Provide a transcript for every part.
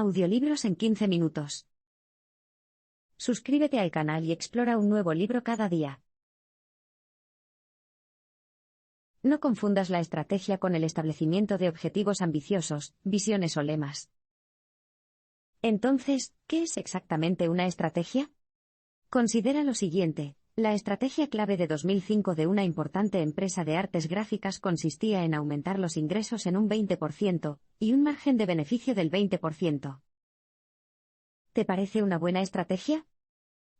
Audiolibros en 15 minutos. Suscríbete al canal y explora un nuevo libro cada día. No confundas la estrategia con el establecimiento de objetivos ambiciosos, visiones o lemas. Entonces, ¿qué es exactamente una estrategia? Considera lo siguiente. La estrategia clave de 2005 de una importante empresa de artes gráficas consistía en aumentar los ingresos en un 20% y un margen de beneficio del 20%. ¿Te parece una buena estrategia?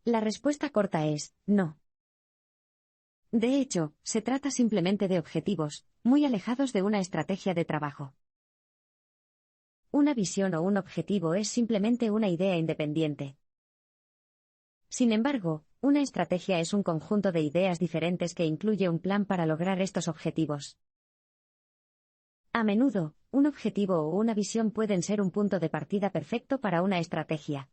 La respuesta corta es, no. De hecho, se trata simplemente de objetivos, muy alejados de una estrategia de trabajo. Una visión o un objetivo es simplemente una idea independiente. Sin embargo, una estrategia es un conjunto de ideas diferentes que incluye un plan para lograr estos objetivos. A menudo, un objetivo o una visión pueden ser un punto de partida perfecto para una estrategia.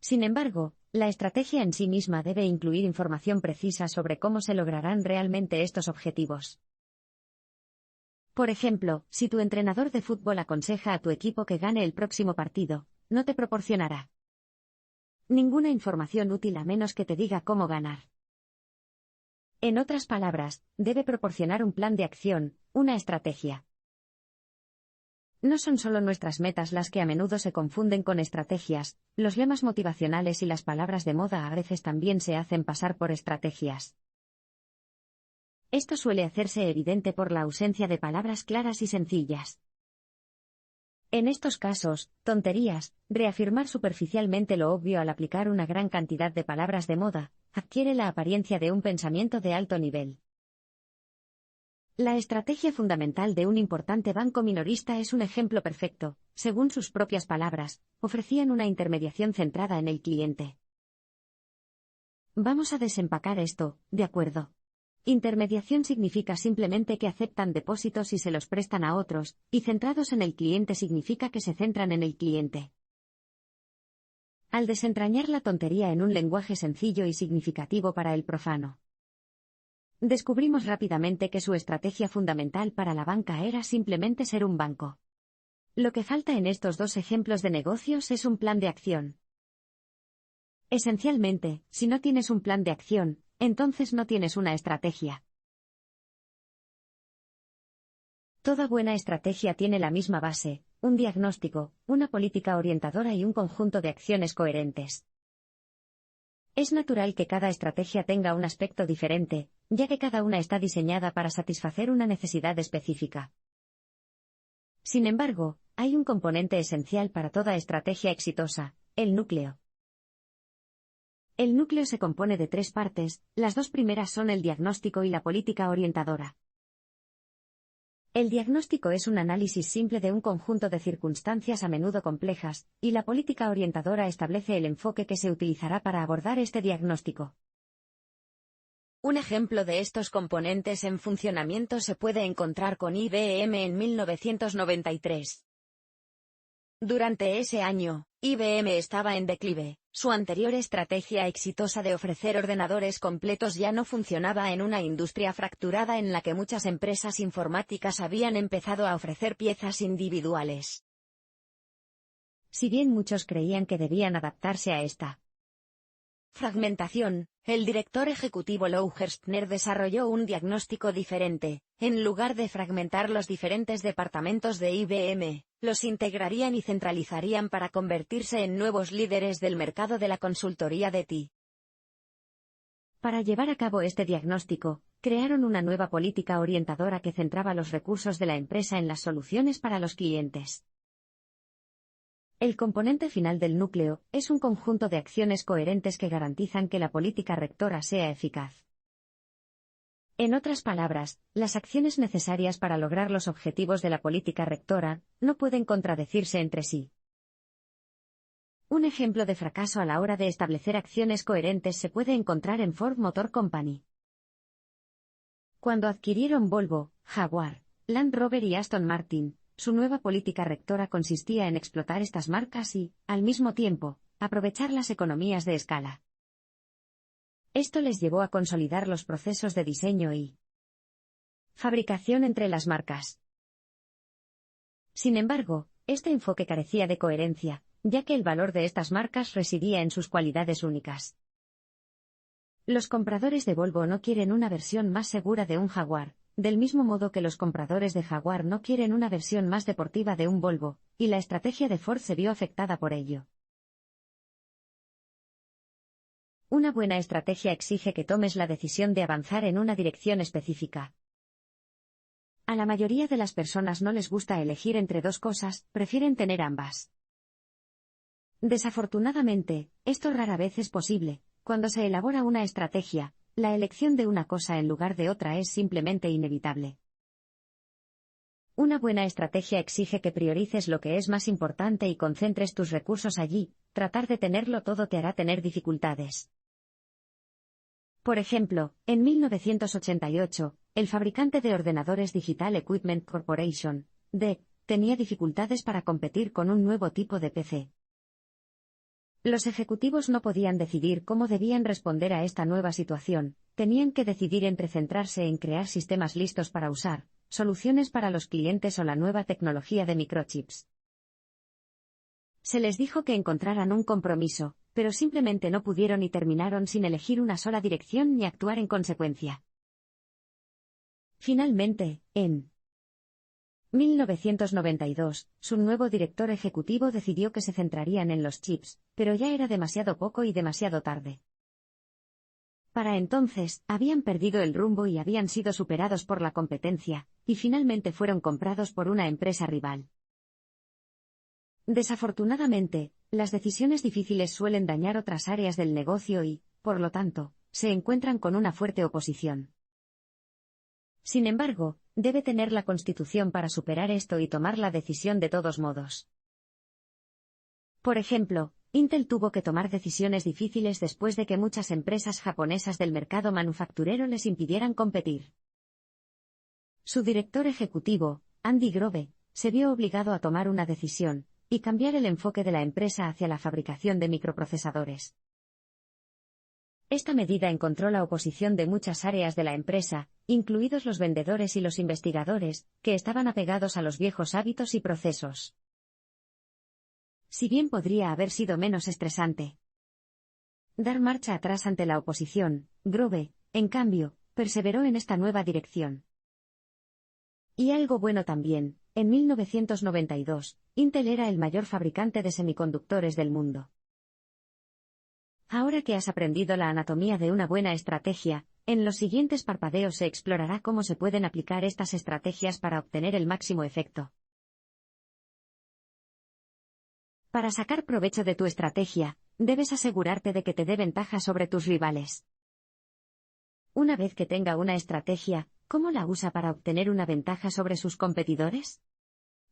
Sin embargo, la estrategia en sí misma debe incluir información precisa sobre cómo se lograrán realmente estos objetivos. Por ejemplo, si tu entrenador de fútbol aconseja a tu equipo que gane el próximo partido, no te proporcionará ninguna información útil a menos que te diga cómo ganar. En otras palabras, debe proporcionar un plan de acción, una estrategia. No son solo nuestras metas las que a menudo se confunden con estrategias, los lemas motivacionales y las palabras de moda a veces también se hacen pasar por estrategias. Esto suele hacerse evidente por la ausencia de palabras claras y sencillas. En estos casos, tonterías, reafirmar superficialmente lo obvio al aplicar una gran cantidad de palabras de moda, adquiere la apariencia de un pensamiento de alto nivel. La estrategia fundamental de un importante banco minorista es un ejemplo perfecto. Según sus propias palabras, ofrecían una intermediación centrada en el cliente. Vamos a desempacar esto, ¿de acuerdo? Intermediación significa simplemente que aceptan depósitos y se los prestan a otros, y centrados en el cliente significa que se centran en el cliente. Al desentrañar la tontería en un lenguaje sencillo y significativo para el profano, descubrimos rápidamente que su estrategia fundamental para la banca era simplemente ser un banco. Lo que falta en estos dos ejemplos de negocios es un plan de acción. Esencialmente, si no tienes un plan de acción, entonces no tienes una estrategia. Toda buena estrategia tiene la misma base, un diagnóstico, una política orientadora y un conjunto de acciones coherentes. Es natural que cada estrategia tenga un aspecto diferente, ya que cada una está diseñada para satisfacer una necesidad específica. Sin embargo, hay un componente esencial para toda estrategia exitosa, el núcleo. El núcleo se compone de tres partes, las dos primeras son el diagnóstico y la política orientadora. El diagnóstico es un análisis simple de un conjunto de circunstancias a menudo complejas, y la política orientadora establece el enfoque que se utilizará para abordar este diagnóstico. Un ejemplo de estos componentes en funcionamiento se puede encontrar con IBM en 1993. Durante ese año, IBM estaba en declive. Su anterior estrategia exitosa de ofrecer ordenadores completos ya no funcionaba en una industria fracturada en la que muchas empresas informáticas habían empezado a ofrecer piezas individuales. Si bien muchos creían que debían adaptarse a esta fragmentación, el director ejecutivo Lou Gerstner desarrolló un diagnóstico diferente. En lugar de fragmentar los diferentes departamentos de IBM, los integrarían y centralizarían para convertirse en nuevos líderes del mercado de la consultoría de IT. Para llevar a cabo este diagnóstico, crearon una nueva política orientadora que centraba los recursos de la empresa en las soluciones para los clientes. El componente final del núcleo es un conjunto de acciones coherentes que garantizan que la política rectora sea eficaz. En otras palabras, las acciones necesarias para lograr los objetivos de la política rectora no pueden contradecirse entre sí. Un ejemplo de fracaso a la hora de establecer acciones coherentes se puede encontrar en Ford Motor Company. Cuando adquirieron Volvo, Jaguar, Land Rover y Aston Martin, su nueva política rectora consistía en explotar estas marcas y, al mismo tiempo, aprovechar las economías de escala. Esto les llevó a consolidar los procesos de diseño y fabricación entre las marcas. Sin embargo, Este enfoque carecía de coherencia, ya que el valor de estas marcas residía en sus cualidades únicas. Los compradores de Volvo no quieren una versión más segura de un Jaguar, del mismo modo que los compradores de Jaguar no quieren una versión más deportiva de un Volvo, y la estrategia de Ford se vio afectada por ello. Una buena estrategia exige que tomes la decisión de avanzar en una dirección específica. A la mayoría de las personas no les gusta elegir entre dos cosas, prefieren tener ambas. Desafortunadamente, esto rara vez es posible. Cuando se elabora una estrategia, la elección de una cosa en lugar de otra es simplemente inevitable. Una buena estrategia exige que priorices lo que es más importante y concentres tus recursos allí. Tratar de tenerlo todo te hará tener dificultades. Por ejemplo, en 1988, el fabricante de ordenadores Digital Equipment Corporation, DEC, tenía dificultades para competir con un nuevo tipo de PC. Los ejecutivos no podían decidir cómo debían responder a esta nueva situación, tenían que decidir entre centrarse en crear sistemas listos para usar, soluciones para los clientes o la nueva tecnología de microchips. Se les dijo que encontraran un compromiso, pero simplemente no pudieron y terminaron sin elegir una sola dirección ni actuar en consecuencia. Finalmente, en 1992, su nuevo director ejecutivo decidió que se centrarían en los chips, pero ya era demasiado poco y demasiado tarde. Para entonces, habían perdido el rumbo y habían sido superados por la competencia, y finalmente fueron comprados por una empresa rival. Desafortunadamente, las decisiones difíciles suelen dañar otras áreas del negocio y, por lo tanto, se encuentran con una fuerte oposición. Sin embargo, debe tener la constitución para superar esto y tomar la decisión de todos modos. Por ejemplo, Intel tuvo que tomar decisiones difíciles después de que muchas empresas japonesas del mercado manufacturero les impidieran competir. Su director ejecutivo, Andy Grove, se vio obligado a tomar una decisión, y cambiar el enfoque de la empresa hacia la fabricación de microprocesadores. Esta medida encontró la oposición de muchas áreas de la empresa, incluidos los vendedores y los investigadores, que estaban apegados a los viejos hábitos y procesos. Si bien podría haber sido menos estresante dar marcha atrás ante la oposición, Grove, en cambio, perseveró en esta nueva dirección. Y algo bueno también, en 1992, Intel era el mayor fabricante de semiconductores del mundo. Ahora que has aprendido la anatomía de una buena estrategia, en los siguientes parpadeos se explorará cómo se pueden aplicar estas estrategias para obtener el máximo efecto. Para sacar provecho de tu estrategia, debes asegurarte de que te dé ventaja sobre tus rivales. Una vez que tenga una estrategia, ¿cómo la usa para obtener una ventaja sobre sus competidores?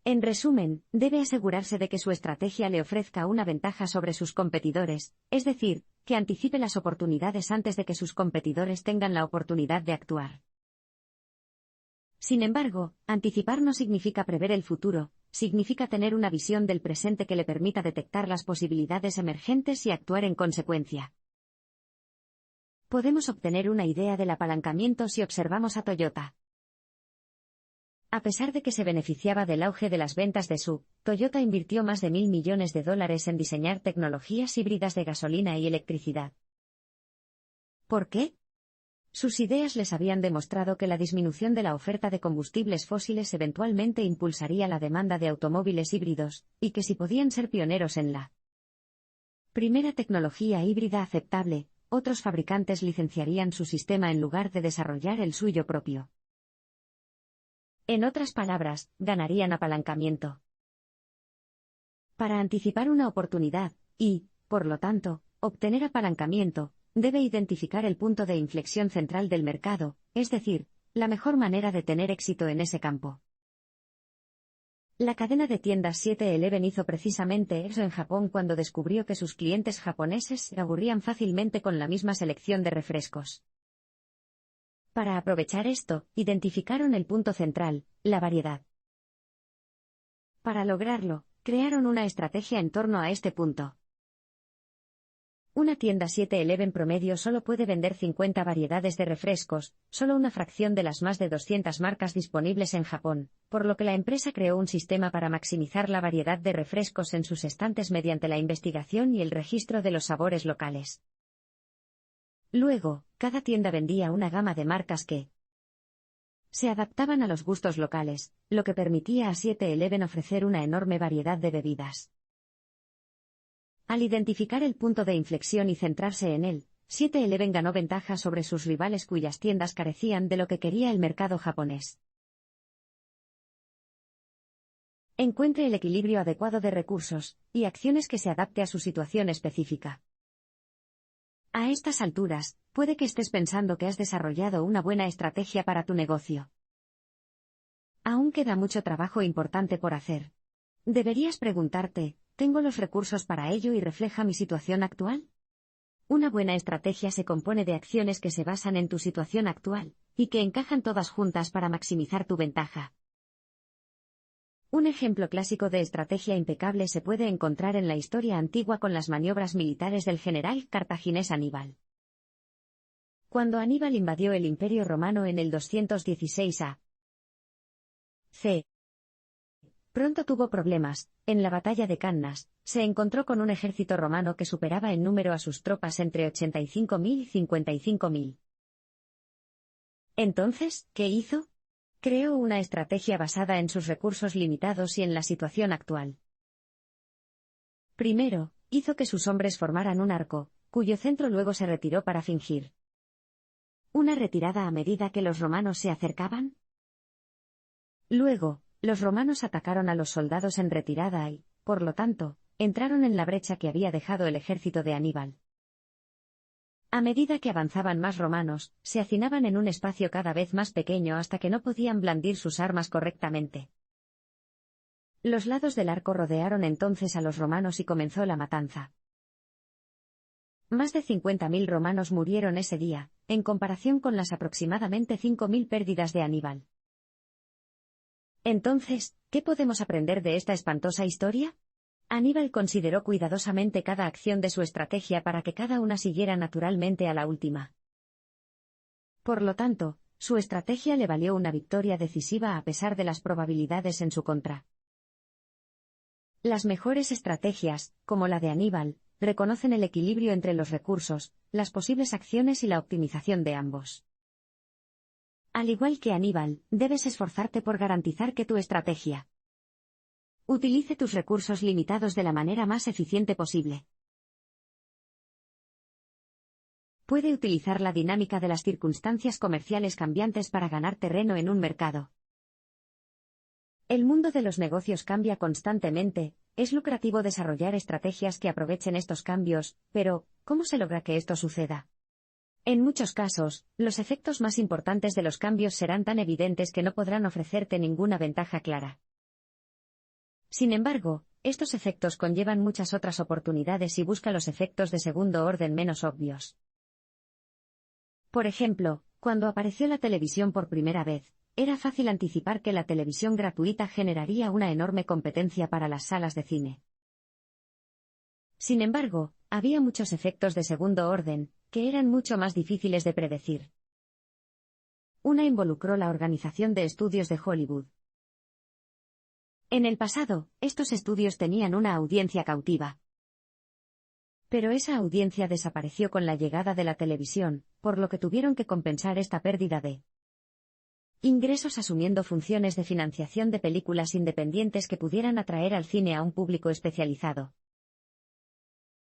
En resumen, debe asegurarse de que su estrategia le ofrezca una ventaja sobre sus competidores, es decir, que anticipe las oportunidades antes de que sus competidores tengan la oportunidad de actuar. Sin embargo, anticipar no significa prever el futuro, significa tener una visión del presente que le permita detectar las posibilidades emergentes y actuar en consecuencia. Podemos obtener una idea del apalancamiento si observamos a Toyota. A pesar de que se beneficiaba del auge de las ventas de SUV, Toyota invirtió más de $1.000 millones en diseñar tecnologías híbridas de gasolina y electricidad. ¿Por qué? Sus ideas les habían demostrado que la disminución de la oferta de combustibles fósiles eventualmente impulsaría la demanda de automóviles híbridos, y que si podían ser pioneros en la primera tecnología híbrida aceptable, otros fabricantes licenciarían su sistema en lugar de desarrollar el suyo propio. En otras palabras, ganarían apalancamiento. Para anticipar una oportunidad, y, por lo tanto, obtener apalancamiento, debe identificar el punto de inflexión central del mercado, es decir, la mejor manera de tener éxito en ese campo. La cadena de tiendas 7-Eleven hizo precisamente eso en Japón cuando descubrió que sus clientes japoneses se aburrían fácilmente con la misma selección de refrescos. Para aprovechar esto, identificaron el punto central, la variedad. Para lograrlo, crearon una estrategia en torno a este punto. Una tienda 7-Eleven promedio solo puede vender 50 variedades de refrescos, solo una fracción de las más de 200 marcas disponibles en Japón, por lo que la empresa creó un sistema para maximizar la variedad de refrescos en sus estantes mediante la investigación y el registro de los sabores locales. Luego, cada tienda vendía una gama de marcas que se adaptaban a los gustos locales, lo que permitía a 7-Eleven ofrecer una enorme variedad de bebidas. Al identificar el punto de inflexión y centrarse en él, 7-Eleven ganó ventaja sobre sus rivales cuyas tiendas carecían de lo que quería el mercado japonés. Encuentre el equilibrio adecuado de recursos y acciones que se adapte a su situación específica. A estas alturas, puede que estés pensando que has desarrollado una buena estrategia para tu negocio. Aún queda mucho trabajo importante por hacer. Deberías preguntarte, ¿tengo los recursos para ello y refleja mi situación actual? Una buena estrategia se compone de acciones que se basan en tu situación actual, y que encajan todas juntas para maximizar tu ventaja. Un ejemplo clásico de estrategia impecable se puede encontrar en la historia antigua con las maniobras militares del general cartaginés Aníbal. Cuando Aníbal invadió el Imperio Romano en el 216 a.C., pronto tuvo problemas. En la batalla de Cannas, se encontró con un ejército romano que superaba en número a sus tropas entre 85.000 y 55.000. Entonces, ¿qué hizo? Creó una estrategia basada en sus recursos limitados y en la situación actual. Primero, hizo que sus hombres formaran un arco, cuyo centro luego se retiró para fingir una retirada a medida que los romanos se acercaban. Luego, los romanos atacaron a los soldados en retirada y, por lo tanto, entraron en la brecha que había dejado el ejército de Aníbal. A medida que avanzaban más romanos, se hacinaban en un espacio cada vez más pequeño hasta que no podían blandir sus armas correctamente. Los lados del arco rodearon entonces a los romanos y comenzó la matanza. Más de 50.000 romanos murieron ese día, en comparación con las aproximadamente 5.000 pérdidas de Aníbal. Entonces, ¿qué podemos aprender de esta espantosa historia? Aníbal consideró cuidadosamente cada acción de su estrategia para que cada una siguiera naturalmente a la última. Por lo tanto, su estrategia le valió una victoria decisiva a pesar de las probabilidades en su contra. Las mejores estrategias, como la de Aníbal, reconocen el equilibrio entre los recursos, las posibles acciones y la optimización de ambos. Al igual que Aníbal, debes esforzarte por garantizar que tu estrategia utilice tus recursos limitados de la manera más eficiente posible. Puede utilizar la dinámica de las circunstancias comerciales cambiantes para ganar terreno en un mercado. El mundo de los negocios cambia constantemente, es lucrativo desarrollar estrategias que aprovechen estos cambios, pero, ¿cómo se logra que esto suceda? En muchos casos, los efectos más importantes de los cambios serán tan evidentes que no podrán ofrecerte ninguna ventaja clara. Sin embargo, estos efectos conllevan muchas otras oportunidades y busca los efectos de segundo orden menos obvios. Por ejemplo, cuando apareció la televisión por primera vez, era fácil anticipar que la televisión gratuita generaría una enorme competencia para las salas de cine. Sin embargo, había muchos efectos de segundo orden, que eran mucho más difíciles de predecir. Una involucró la Organización de Estudios de Hollywood. En el pasado, estos estudios tenían una audiencia cautiva. Pero esa audiencia desapareció con la llegada de la televisión, por lo que tuvieron que compensar esta pérdida de ingresos asumiendo funciones de financiación de películas independientes que pudieran atraer al cine a un público especializado.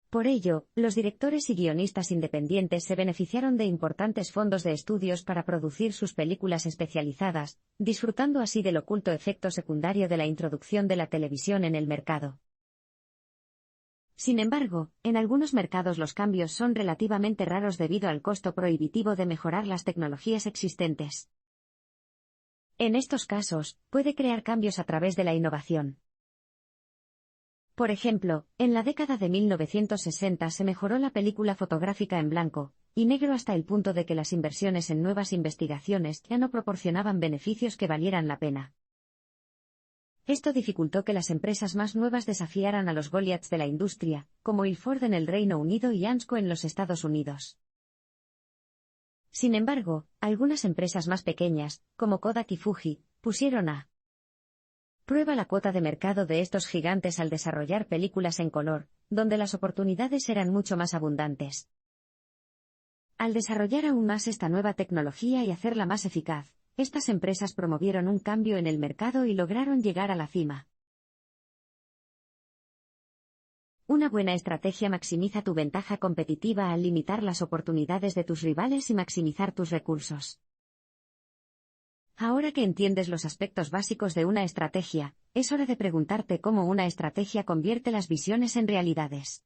Por ello, los directores y guionistas independientes se beneficiaron de importantes fondos de estudios para producir sus películas especializadas, disfrutando así del oculto efecto secundario de la introducción de la televisión en el mercado. Sin embargo, en algunos mercados los cambios son relativamente raros debido al costo prohibitivo de mejorar las tecnologías existentes. En estos casos, puede crear cambios a través de la innovación. Por ejemplo, en la década de 1960 se mejoró la película fotográfica en blanco y negro hasta el punto de que las inversiones en nuevas investigaciones ya no proporcionaban beneficios que valieran la pena. Esto dificultó que las empresas más nuevas desafiaran a los Goliaths de la industria, como Ilford en el Reino Unido y Ansco en los Estados Unidos. Sin embargo, algunas empresas más pequeñas, como Kodak y Fuji, pusieron a prueba la cuota de mercado de estos gigantes al desarrollar películas en color, donde las oportunidades eran mucho más abundantes. Al desarrollar aún más esta nueva tecnología y hacerla más eficaz, estas empresas promovieron un cambio en el mercado y lograron llegar a la cima. Una buena estrategia maximiza tu ventaja competitiva al limitar las oportunidades de tus rivales y maximizar tus recursos. Ahora que entiendes los aspectos básicos de una estrategia, es hora de preguntarte cómo una estrategia convierte las visiones en realidades.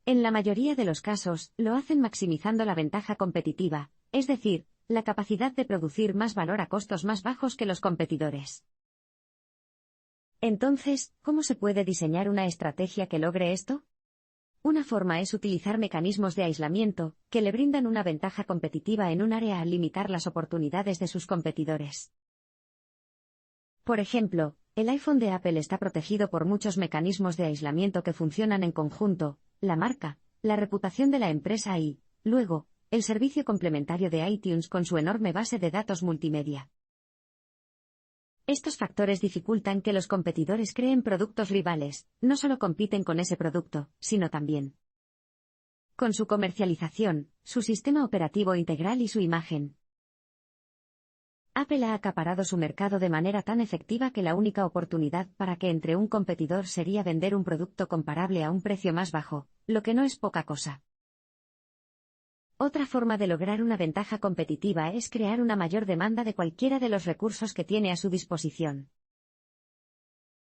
En la mayoría de los casos, lo hacen maximizando la ventaja competitiva, es decir, la capacidad de producir más valor a costos más bajos que los competidores. Entonces, ¿cómo se puede diseñar una estrategia que logre esto? Una forma es utilizar mecanismos de aislamiento, que le brindan una ventaja competitiva en un área al limitar las oportunidades de sus competidores. Por ejemplo, el iPhone de Apple está protegido por muchos mecanismos de aislamiento que funcionan en conjunto: la marca, la reputación de la empresa y, luego, el servicio complementario de iTunes con su enorme base de datos multimedia. Estos factores dificultan que los competidores creen productos rivales, no solo compiten con ese producto, sino también con su comercialización, su sistema operativo integral y su imagen. Apple ha acaparado su mercado de manera tan efectiva que la única oportunidad para que entre un competidor sería vender un producto comparable a un precio más bajo, lo que no es poca cosa. Otra forma de lograr una ventaja competitiva es crear una mayor demanda de cualquiera de los recursos que tiene a su disposición.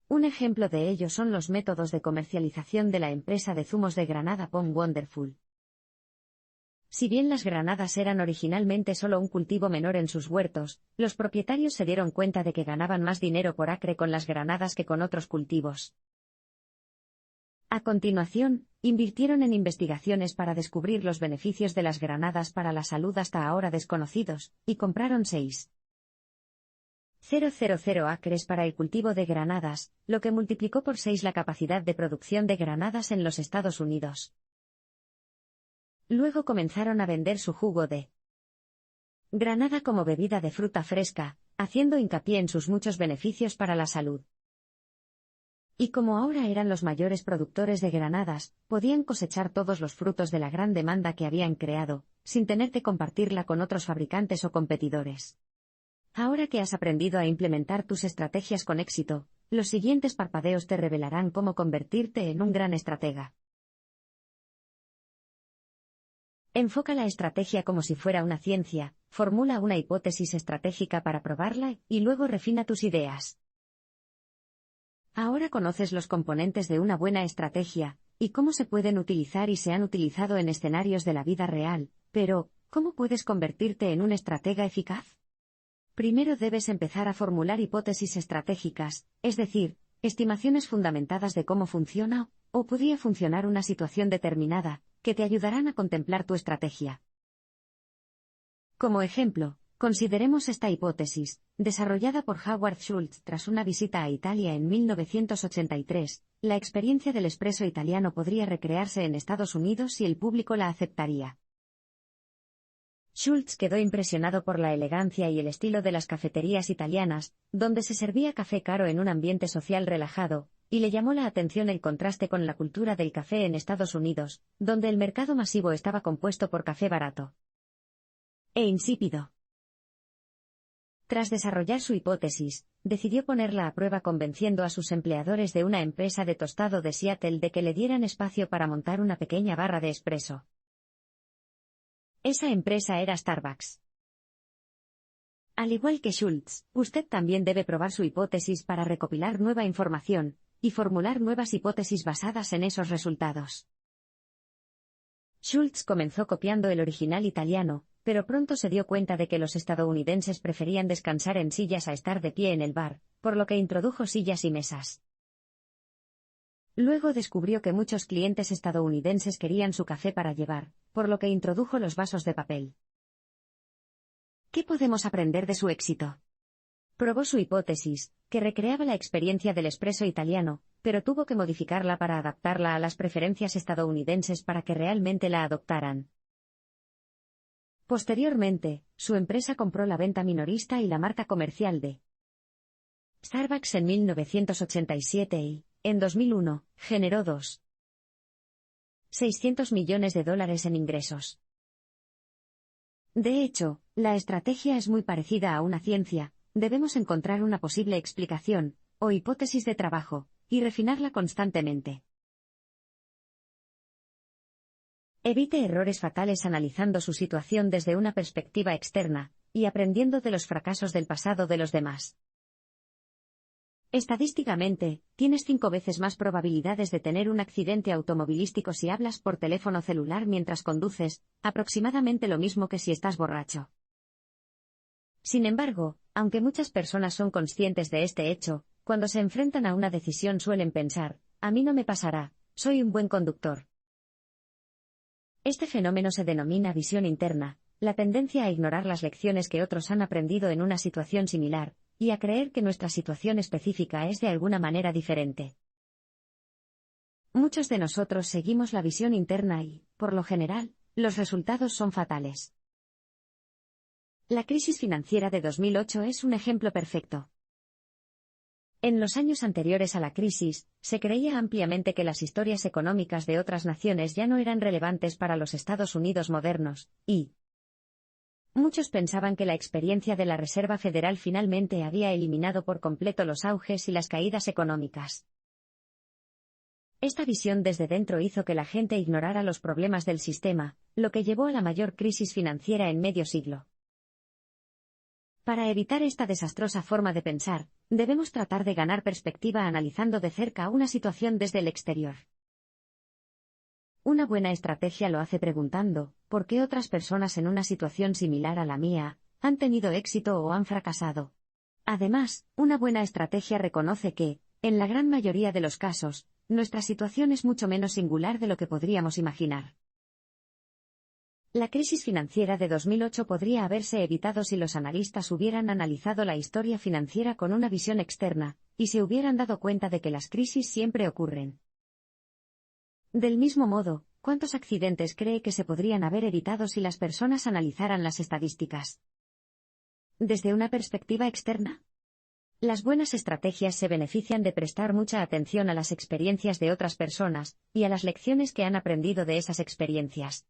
Un ejemplo de ello son los métodos de comercialización de la empresa de zumos de granada Pond Wonderful. Si bien las granadas eran originalmente solo un cultivo menor en sus huertos, los propietarios se dieron cuenta de que ganaban más dinero por acre con las granadas que con otros cultivos. A continuación, invirtieron en investigaciones para descubrir los beneficios de las granadas para la salud hasta ahora desconocidos, y compraron 6,000 acres para el cultivo de granadas, lo que multiplicó por 6 la capacidad de producción de granadas en los Estados Unidos. Luego comenzaron a vender su jugo de granada como bebida de fruta fresca, haciendo hincapié en sus muchos beneficios para la salud. Y como ahora eran los mayores productores de granadas, podían cosechar todos los frutos de la gran demanda que habían creado, sin tener que compartirla con otros fabricantes o competidores. Ahora que has aprendido a implementar tus estrategias con éxito, los siguientes parpadeos te revelarán cómo convertirte en un gran estratega. Enfoca la estrategia como si fuera una ciencia, formula una hipótesis estratégica para probarla, y luego refina tus ideas. Ahora conoces los componentes de una buena estrategia, y cómo se pueden utilizar y se han utilizado en escenarios de la vida real, pero, ¿cómo puedes convertirte en un estratega eficaz? Primero debes empezar a formular hipótesis estratégicas, es decir, estimaciones fundamentadas de cómo funciona, o podría funcionar una situación determinada, que te ayudarán a contemplar tu estrategia. Como ejemplo, consideremos esta hipótesis, desarrollada por Howard Schultz tras una visita a Italia en 1983, la experiencia del espresso italiano podría recrearse en Estados Unidos si el público la aceptaría. Schultz quedó impresionado por la elegancia y el estilo de las cafeterías italianas, donde se servía café caro en un ambiente social relajado, y le llamó la atención el contraste con la cultura del café en Estados Unidos, donde el mercado masivo estaba compuesto por café barato e insípido. Tras desarrollar su hipótesis, decidió ponerla a prueba convenciendo a sus empleadores de una empresa de tostado de Seattle de que le dieran espacio para montar una pequeña barra de espresso. Esa empresa era Starbucks. Al igual que Schultz, usted también debe probar su hipótesis para recopilar nueva información y formular nuevas hipótesis basadas en esos resultados. Schultz comenzó copiando el original italiano, pero pronto se dio cuenta de que los estadounidenses preferían descansar en sillas a estar de pie en el bar, por lo que introdujo sillas y mesas. Luego descubrió que muchos clientes estadounidenses querían su café para llevar, por lo que introdujo los vasos de papel. ¿Qué podemos aprender de su éxito? Probó su hipótesis, que recreaba la experiencia del espresso italiano, pero tuvo que modificarla para adaptarla a las preferencias estadounidenses para que realmente la adoptaran. Posteriormente, su empresa compró la venta minorista y la marca comercial de Starbucks en 1987 y, en 2001, generó $600 millones en ingresos. De hecho, la estrategia es muy parecida a una ciencia, debemos encontrar una posible explicación, o hipótesis de trabajo, y refinarla constantemente. Evite errores fatales analizando su situación desde una perspectiva externa, y aprendiendo de los fracasos del pasado de los demás. Estadísticamente, tienes 5 veces más probabilidades de tener un accidente automovilístico si hablas por teléfono celular mientras conduces, aproximadamente lo mismo que si estás borracho. Sin embargo, aunque muchas personas son conscientes de este hecho, cuando se enfrentan a una decisión suelen pensar, a mí no me pasará, soy un buen conductor. Este fenómeno se denomina visión interna, la tendencia a ignorar las lecciones que otros han aprendido en una situación similar, y a creer que nuestra situación específica es de alguna manera diferente. Muchos de nosotros seguimos la visión interna y, por lo general, los resultados son fatales. La crisis financiera de 2008 es un ejemplo perfecto. En los años anteriores a la crisis, se creía ampliamente que las historias económicas de otras naciones ya no eran relevantes para los Estados Unidos modernos, y muchos pensaban que la experiencia de la Reserva Federal finalmente había eliminado por completo los auges y las caídas económicas. Esta visión desde dentro hizo que la gente ignorara los problemas del sistema, lo que llevó a la mayor crisis financiera en medio siglo. Para evitar esta desastrosa forma de pensar, debemos tratar de ganar perspectiva analizando de cerca una situación desde el exterior. Una buena estrategia lo hace preguntando, ¿por qué otras personas en una situación similar a la mía han tenido éxito o han fracasado? Además, una buena estrategia reconoce que, en la gran mayoría de los casos, nuestra situación es mucho menos singular de lo que podríamos imaginar. La crisis financiera de 2008 podría haberse evitado si los analistas hubieran analizado la historia financiera con una visión externa, y se hubieran dado cuenta de que las crisis siempre ocurren. Del mismo modo, ¿cuántos accidentes cree que se podrían haber evitado si las personas analizaran las estadísticas desde una perspectiva externa? Las buenas estrategias se benefician de prestar mucha atención a las experiencias de otras personas, y a las lecciones que han aprendido de esas experiencias.